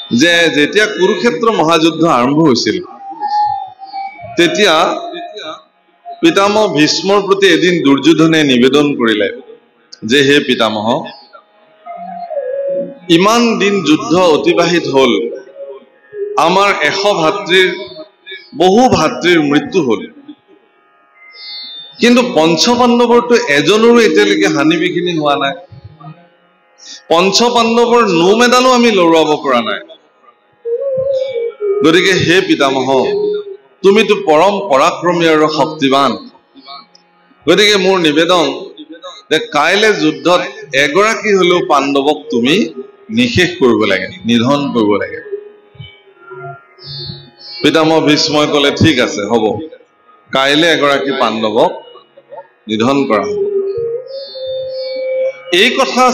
যে যেতিয়া কুৰুক্ষেত্ৰ মহাযুদ্ধ আৰম্ভ হৈছিল তেতিয়া পিতামহ ভীষ্মৰ প্ৰতি এদিন দুৰ্যোধনে নিবেদন কৰিলে যে হে পিতামহ, ইমান দিন যুদ্ধ অতিবাহিত হল, আমাৰ 100 ভাতৃৰ বহু ভাতৃৰ মৃত্যু হল, কিন্তু পঞ্চপাণ্ডৱৰটো এজনৰো এতিয়ালৈকে হানি বিঘিনি হোৱা নাই। পঞ্চপাণ্ডৱৰ নোম এডালো আমি লৰোৱাব পৰা নাই। গতিকে হে পিতামহ, তুমিতো পৰম পৰাক্ৰমী আৰু শক্তিবান, গতিকে মোৰ নিবেদন যে কাইলে যুদ্ধত এগৰাকী হলেও পাণ্ডৱক তুমি নিশেষ কৰিব লাগে, নিধন কৰিব লাগে। পিতামহ ভীষ্মই কলে ঠিক আছে, হ'ব, কাইলে এগৰাকী পাণ্ডৱক নিধন কৰা হ'ব। এই কথা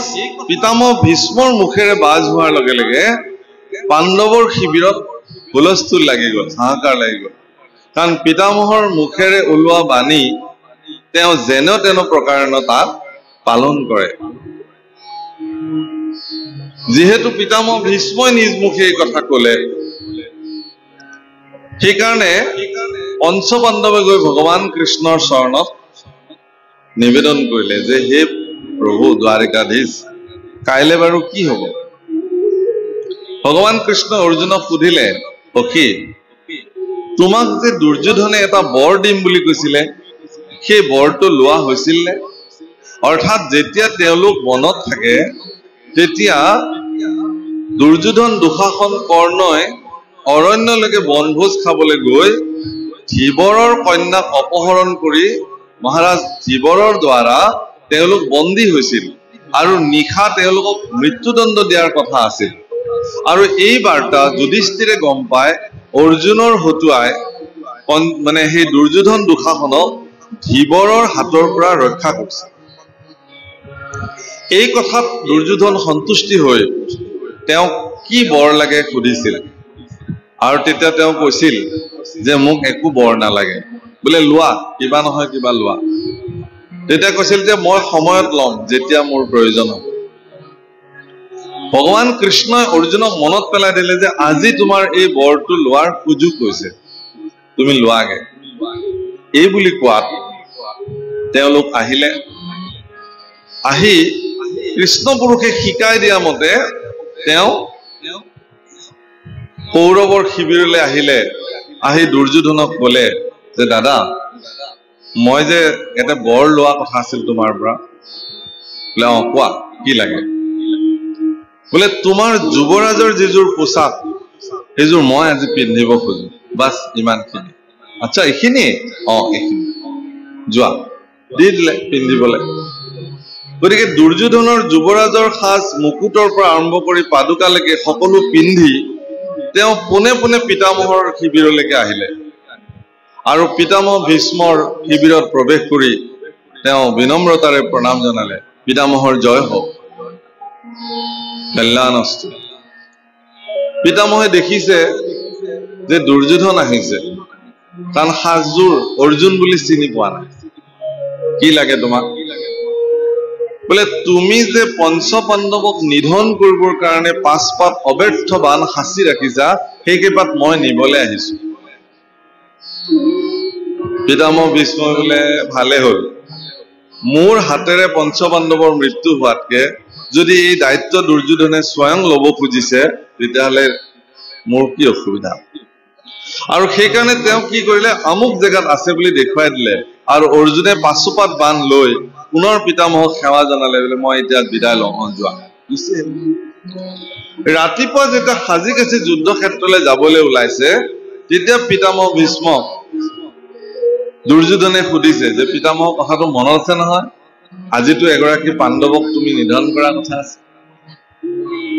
পিতামহ ভীষ্মৰ মুখেৰে বাজ হোৱাৰ লগে লগে পাণ্ডৱৰ শিবিৰত হুলস্থুল লাগি গল, হাহাকাৰ লাগি গল। কাৰণ পিতামহৰ মুখেৰে ওলোৱা বাণী তেওঁ যেন তেন প্ৰকাৰে তাত পালন কৰে। যিহেতু পিতামহ ভীষ্মই নিজ মুখে এই কথা কলে, সেইকাৰণে পঞ্চপাণ্ডৱে গৈ ভগৱান কৃষ্ণৰ চৰণত নিবেদন কৰিলে যে হে প্ৰভু দ্বাৰিকাধীশ, কাইলে বাৰু কি হব? ভগৱান কৃষ্ণ অৰ্জুনক সুধিলে, সখী, তোমাক যে দুৰ্যোধনে এটা বৰ দিম বুলি কৈছিলে, সেই বৰটো লোৱা হৈছিল নে? অৰ্থাৎ যেতিয়া তেওঁলোক মনত থাকে তেতিয়া দুৰ্যোধন, দুঃশাসন, কৰ্ণই অৰণ্যলৈকে বনভোজ খাবলৈ গৈ ধীবৰৰ কন্যাক অপহৰণ কৰি মহাৰাজ ধীবৰৰ দ্বাৰা তেওঁলোক বন্দী হৈছিল আৰু নিশা তেওঁলোকক মৃত্যুদণ্ড দিয়াৰ কথা আছিল। আৰু এই বাৰ্তা যুধিষ্ঠিৰে গম পাই অৰ্জুনৰ হতুৱাই মানে সেই দুৰ্যোধন দুঃশাসনক ধীবৰৰ হাতৰ পৰা ৰক্ষা কৰিছিল। এই কথাত দুৰ্যোধন সন্তুষ্টি হৈ তেওঁক কি বৰ লাগে সুধিছিল, আৰু তেতিয়া তেওঁ কৈছিল যে মোক একো বৰ নালাগে, বোলে লোৱা, কিবা নহয় কিবা লোৱা। তেতিয়া কৈছিল যে মই সময়ত ল'ম, যেতিয়া মোৰ প্ৰয়োজন হ'ব। ভগৱান কৃষ্ণই অৰ্জুনক মনত পেলাই দিলে যে আজি তোমাৰ এই বৰটো লোৱাৰ সুযোগ হৈছে, তুমি লোৱাগে। এই বুলি কোৱাত তেওঁলোক আহিলে। আহি কৃষ্ণ পুৰুষে শিকাই দিয়া মতে তেওঁ কৌৰৱৰ শিবিৰলৈ আহিলে। আহি দুৰ্যোধনক কলে যে দাদা, মই যে এটা বৰ লোৱা কথা আছিল তোমাৰ পৰা। বোলে অ, কোৱা, কি লাগে? বোলে তোমাৰ যুৱৰাজৰ যিযোৰ পোচাক সেইযোৰ মই আজি পিন্ধিব খোজো, বাছ ইমানখিনি। আচ্ছা, এইখিনি? অ, এইখিনি, যোৱা। দি দিলে পিন্ধিবলৈ। গতিকে দুৰ্যোধনৰ যুৱৰাজৰ সাজ, মুকুটৰ পৰা আৰম্ভ কৰি পাদুকালৈকে সকলো পিন্ধি তেওঁ পোনে পোনে পিতামহৰ শিবিৰলৈকে আহিলে আৰু পিতামহ ভীষ্মৰ শিবিৰত প্ৰৱেশ কৰি তেওঁ বিনম্ৰতাৰে প্ৰণাম জনালে, পিতামহৰ জয় হওক, কল্যাণস্তু। পিতামহে দেখিছে যে দুৰ্যোধন আহিছে, কাৰণ সাজযোৰ অৰ্জুন বুলি চিনি পোৱা নাই। কি লাগে তোমাক? বোলে তুমি যে পঞ্চপাণ্ডৱক নিধন কৰিবৰ কাৰণে 5 পাত অব্যৰ্থ বান সাঁচি ৰাখিছা, সেই কেইপাত মই নিবলৈ আহিছো। পিতামহ ভীষ্মই বোলে ভালে হল, মোৰ হাতেৰে পঞ্চপাণ্ডৱৰ মৃত্যু হোৱাতকে যদি এই দায়িত্ব দুৰ্যোধনে স্বয়ং লব খুজিছে, তেতিয়াহলে মোৰ কি অসুবিধা। আৰু সেইকাৰণে তেওঁ কি কৰিলে, আমুক জেগাত আছে বুলি দেখুৱাই দিলে। আৰু অৰ্জুনে 5 পাত বান লৈ পুনৰ পিতামহক সেৱা জনালে, বোলে মই এতিয়া বিদায় লওঁ, যোৱা। ৰাতিপুৱা যেতিয়া সাজি কাচি যুদ্ধ ক্ষেত্ৰলৈ যাবলৈ ওলাইছে, তেতিয়া পিতামহ ভীষ্মক দুৰ্যোধনে সুধিছে যে পিতামহ, কথাটো মনত আছে নহয়, আজিতো এগৰাকী পাণ্ডৱক তুমি নিধন কৰা কথা আছে।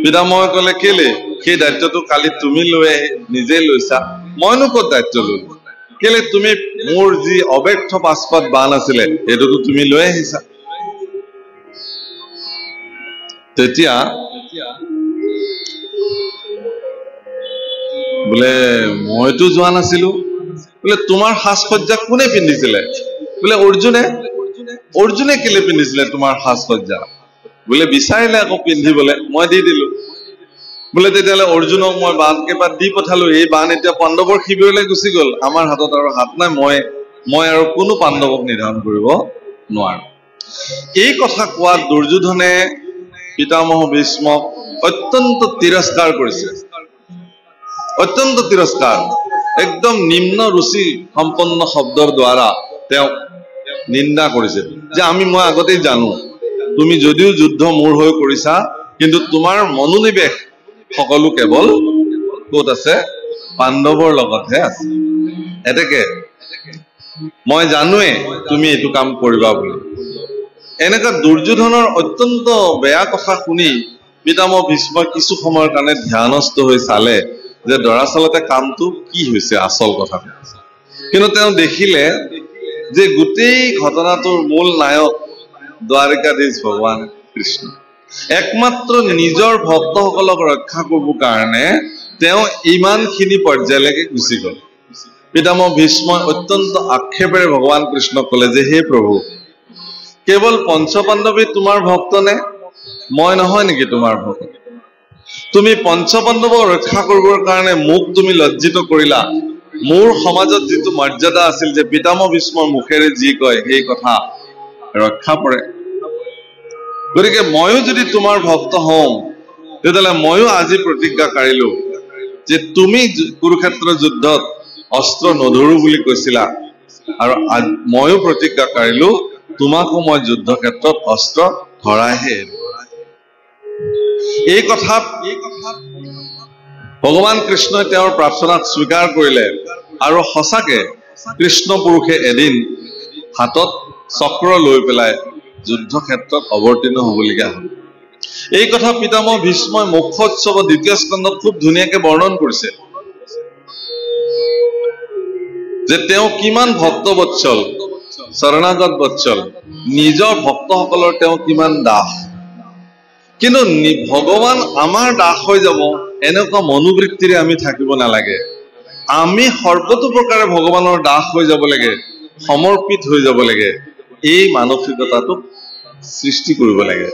পিতামহে কলে, কেলে? সেই দায়িত্বটো কালি তুমি নিজে লৈছা, মইনো ক'ত দায়িত্ব ললো? কেলে তুমি মোৰ যি অব্যৰ্থ 5 পাত বান আছিলে সেইটোতো তুমি লৈ আহিছা। তেতিয়া বোলে মইতো যোৱা নাছিলো। বোলে তোমাৰ সাজ সজ্জা কোনে পিন্ধিছিলে? বোলে অৰ্জুনে। অৰ্জুনে কেলে পিন্ধিছিলে তোমাৰ সাজ সজ্জা? বোলে বিচাৰিলে আকৌ পিন্ধিবলৈ, মই দি দিলো। বোলে তেতিয়াহ'লে অৰ্জুনক মই বান কেইপাত দি পঠালো, এই বান এতিয়া পাণ্ডৱৰ শিবিৰলৈ গুচি গ'ল, আমাৰ হাতত আৰু হাত নাই, মই আৰু কোনো পাণ্ডৱক নিধন কৰিব নোৱাৰো। এই কথা কোৱাত দুৰ্যোধনে পিতামহ ভীষ্মক অত্যন্ত তিৰস্কাৰ কৰিছে, অত্যন্ত তিৰস্কাৰ, একদম নিম্ন ৰুচি সম্পন্ন শব্দৰ দ্বাৰা তেওঁক নিন্দা কৰিছে যে মই আগতেই জানো তুমি যদিও যুদ্ধ মোৰ হৈ কৰিছা, কিন্তু তোমাৰ মনোনিৱেশ সকলো কেৱল ক'ত আছে? পাণ্ডৱৰ লগতহে আছে। এতেকে মই জানোৱে তুমি এইটো কাম কৰিবা বুলি। এনেকুৱা দুৰ্যোধনৰ অত্যন্ত বেয়া কথা শুনি পিতামহ ভীষ্মই কিছু সময়ৰ কাৰণে ধ্যানস্থ হৈ চালে যে দৰাচলতে কামটো কি হৈছে আচল কথাটো। কিন্তু তেওঁ দেখিলে যে গোটেই ঘটনাটোৰ মূল নায়ক দ্বাৰিকাধীশ ভগৱান কৃষ্ণ। একমাত্ৰ নিজৰ ভক্তসকলক ৰক্ষা কৰিবৰ কাৰণে তেওঁ ইমানখিনি পৰ্যায়লৈকে গুচি গ'ল। পিতামহ ভীষ্মই অত্যন্ত আক্ষেপেৰে ভগৱান কৃষ্ণক ক'লে যে হে প্ৰভু, কেৱল পঞ্চপাণ্ডৱী তোমাৰ ভক্ত নে? মই নহয় নেকি তোমাৰ ভক্ত? তুমি পঞ্চপাণ্ডৱক ৰক্ষা কৰিবৰ কাৰণে মোক তুমি লজ্জিত কৰিলা। মোৰ সমাজত যিটো মৰ্যাদা আছিল যে পিতামহ ভীষ্মৰ মুখেৰে যি কয় সেই কথা ৰক্ষা পৰে, গতিকে ময়ো যদি তোমাৰ ভক্ত হওঁ তেতিয়াহ'লে ময়ো আজি প্ৰতিজ্ঞা কাঢ়িলো যে তুমি কুৰুক্ষেত্ৰ যুদ্ধত অস্ত্ৰ নধৰো বুলি কৈছিলা, আৰু ময়ো প্ৰতিজ্ঞা কাঢ়িলো তোমাকো মই যুদ্ধ ক্ষেত্ৰত অস্ত্ৰ ধৰাইহে এৰিম। এই কথাত ভগৱান কৃষ্ণই তেওঁৰ প্ৰাৰ্থনাক স্বীকাৰ কৰিলে, আৰু সঁচাকে কৃষ্ণ পুৰুষে এদিন হাতত চক্ৰ লৈ পেলাই যুদ্ধ ক্ষেত্ৰত অৱতীৰ্ণ হ'বলগীয়া হ'ল। এই কথা পিতামহ ভীষ্মই মুখোৎসৱৰ ২য় স্কন্ধত খুব ধুনীয়াকে বৰ্ণন কৰিছে যে তেওঁ কিমান ভক্তবৎসল, শৰণাগত বৎসল, নিজৰ ভক্তসকলৰ তেওঁ কিমান দাস। কিন্তু ভগৱান আমাৰ দাস হৈ যাব এনেকুৱা মনোবৃত্তিৰে আমি থাকিব নালাগে। আমি সৰ্বতো প্ৰকাৰে ভগৱানৰ দাস হৈ যাব লাগে, সমৰ্পিত হৈ যাব লাগে। এই মানসিকতাটোক সৃষ্টি কৰিব লাগে।